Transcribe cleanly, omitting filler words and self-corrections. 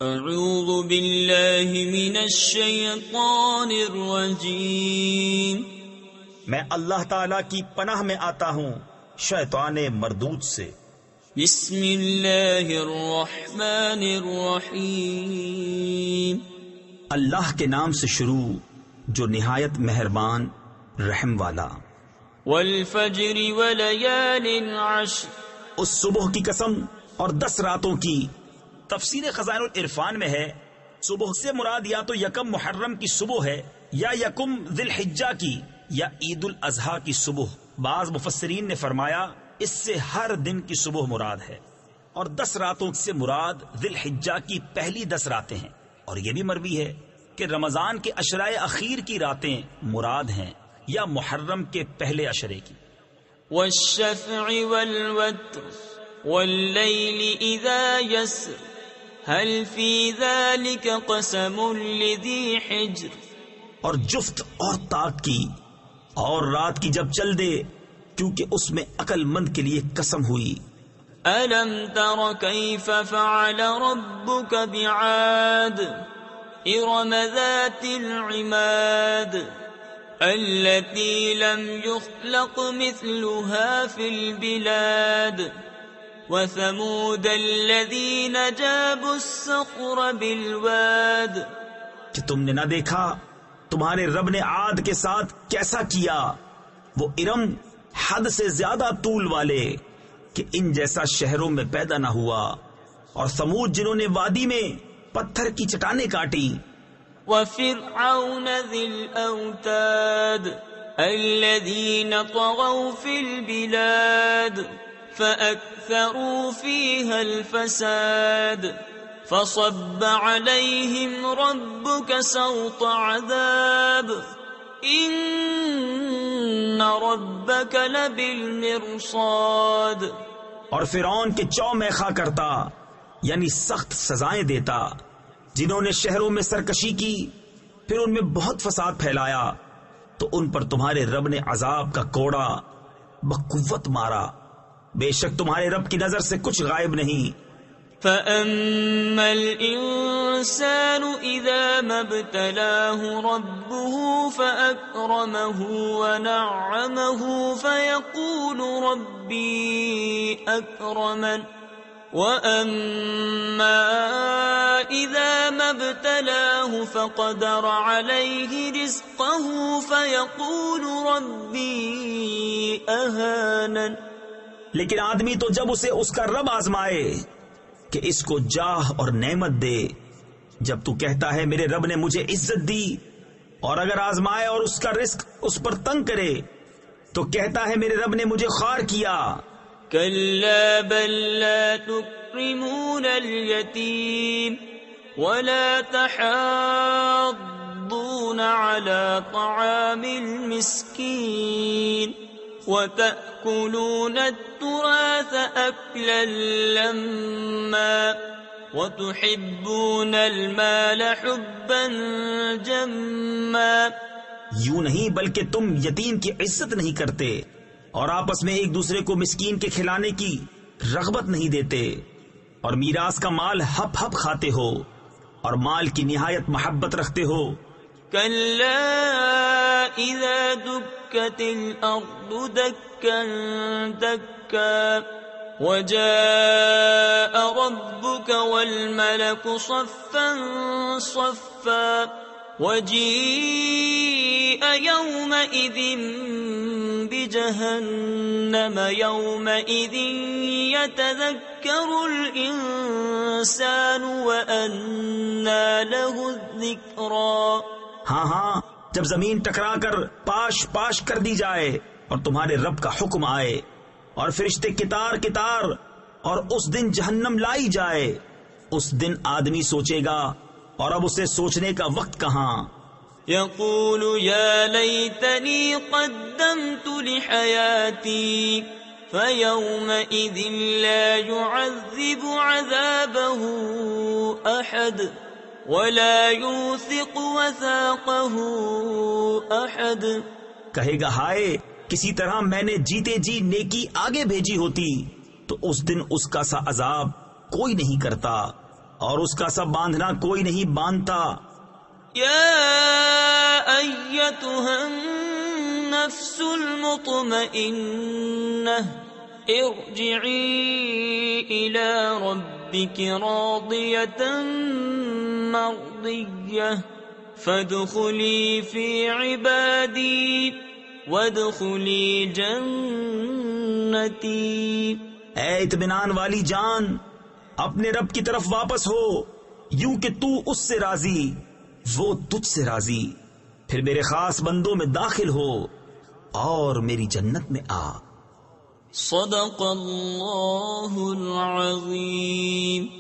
اعوذ باللہ من الشیطان الرجیم، میں اللہ تعالی کی پناہ میں آتا ہوں شیطان مردود سے۔ بسم اللہ الرحمن الرحیم، اللہ کے نام سے شروع جو نہایت مہربان رحم والا۔ والفجر ولیال عشر، اس صبح کی قسم اور 10 راتوں کی۔ تفسیر خزائن العرفان میں ہے صبح سے مراد یا تو یکم محرم کی صبح ہے یا یکم ذی الحجہ کی یا عید الاضحیٰ کی صبح۔ بعض مفسرین نے فرمایا اس سے ہر دن کی صبح مراد ہے، اور 10 راتوں سے مراد ذی الحجہ کی پہلی 10 راتیں ہیں۔ اور یہ بھی مروی ہے کہ رمضان کے عشرۂ اخیر کی راتیں مراد ہیں یا محرم کے پہلے عشرے کی۔ والشفع والوتر واللیل اذا یسر هل فی ذلک قسم لذی حجر، اور جفت اور طاق کی، اور رات کی جب چل دے کیونکہ اس میں عقل مند کے لیے قسم ہوئی۔ الم تر کیف فعل ربک بعاد ارم ذات العماد التي لم يخلق مثلها في البلاد وثمود الذين جابوا الصخر بالواد، کہ تم نے نہ دیکھا تمہارے رب نے عاد کے ساتھ کیسا کیا، وہ ارم حد سے زیادہ طول والے کہ ان جیسا شہروں میں پیدا نہ ہوا، اور ثمود جنہوں نے وادی میں پتھر کی چٹانیں کاٹی۔ وفرعون ذی الاوتاد الذين طغوا في البلاد فأكثروا فيها الفساد فصب عليهم ربك سوط عذاب إن ربك لبالمرصاد۔ اور فرعون کے چو میخا کرتا یعنی سخت سزائیں دیتا جنہوں نے شہروں میں سرکشی کی، پھر ان میں بہت فساد پھیلایا، تو ان پر تمہارے رب نے عذاب کا کوڑا بقوت مارا۔ بے شک تمہارے رب کی نظر سے کچھ غائب نہیں۔ فَأَمَّا الْإِنسَانُ إِذَا مَا ابْتَلَاهُ رَبُّهُ فَأَكْرَمَهُ وَنَعَّمَهُ فَيَقُولُ رَبِّي أَكْرَمَنِ وَأَمَّا إِذَا مَا ابْتَلَاهُ فَقَدَرَ عَلَيْهِ رِزْقَهُ فَيَقُولُ رَبِّي أَهَانَنِ۔ لیکن آدمی تو جب اسے اس کا رب آزمائے کہ اس کو جاہ اور نعمت دے، جب تو کہتا ہے میرے رب نے مجھے عزت دی، اور اگر آزمائے اور اس کا رزق اس پر تنگ کرے تو کہتا ہے میرے رب نے مجھے خوار کیا۔ كلا بل لا تكرمون اليتيم ولا تحاضون على طعام المسكين وتأكلون التراث أكلا لما وتحبون المال حبا جما۔ یوں نہیں بلکہ تم یتیم کی عزت نہیں کرتے، اور آپس میں ایک دوسرے کو مسکین کے کھلانے کی رغبت نہیں دیتے، اور میراث کا مال ہپ ہپ کھاتے ہو، اور مال کی نہایت محبت رکھتے ہو۔ كلا إذا دكت الأرض دكا دكا وجاء ربك والملك صفا صفا وجيء يومئذ بجهنم يومئذ يتذكر الإنسان وأنى له الذكرى۔ ہاں ہاں، جب زمین ٹکرا کر پاش پاش کر دی جائے اور تمہارے رب کا حکم آئے اور فرشتے کتار کتار، اور اس دن جہنم لائی جائے، اس دن آدمی سوچے گا، اور اب اسے سوچنے کا وقت کہاں۔ يقول يا ليتني قدمت لحياتي فيومئذ لا يعذب عذابه أحد ولا يوثق وثاقه أحد۔ کہے گا ہائے کسی طرح میں نے جیتے جی نیکی آگے بھیجی ہوتی تو اس دن اس کا سا عذاب کوئی نہیں کرتا اور اس کا سب باندھنا کوئی نہیں باندھتا۔ یا ایتھا النفس المطمئنہ ارجعی الی ربک راضیۃ مرضیہ فادخلی فی عبادی وادخلی جنتی۔ اے اطمینان والی جان، اپنے رب کی طرف واپس ہو، یوں کہ تو اس سے راضی، وہ تجھ سے راضی، پھر میرے خاص بندوں میں داخل ہو اور میری جنت میں آ۔ صدق اللہ العظیم۔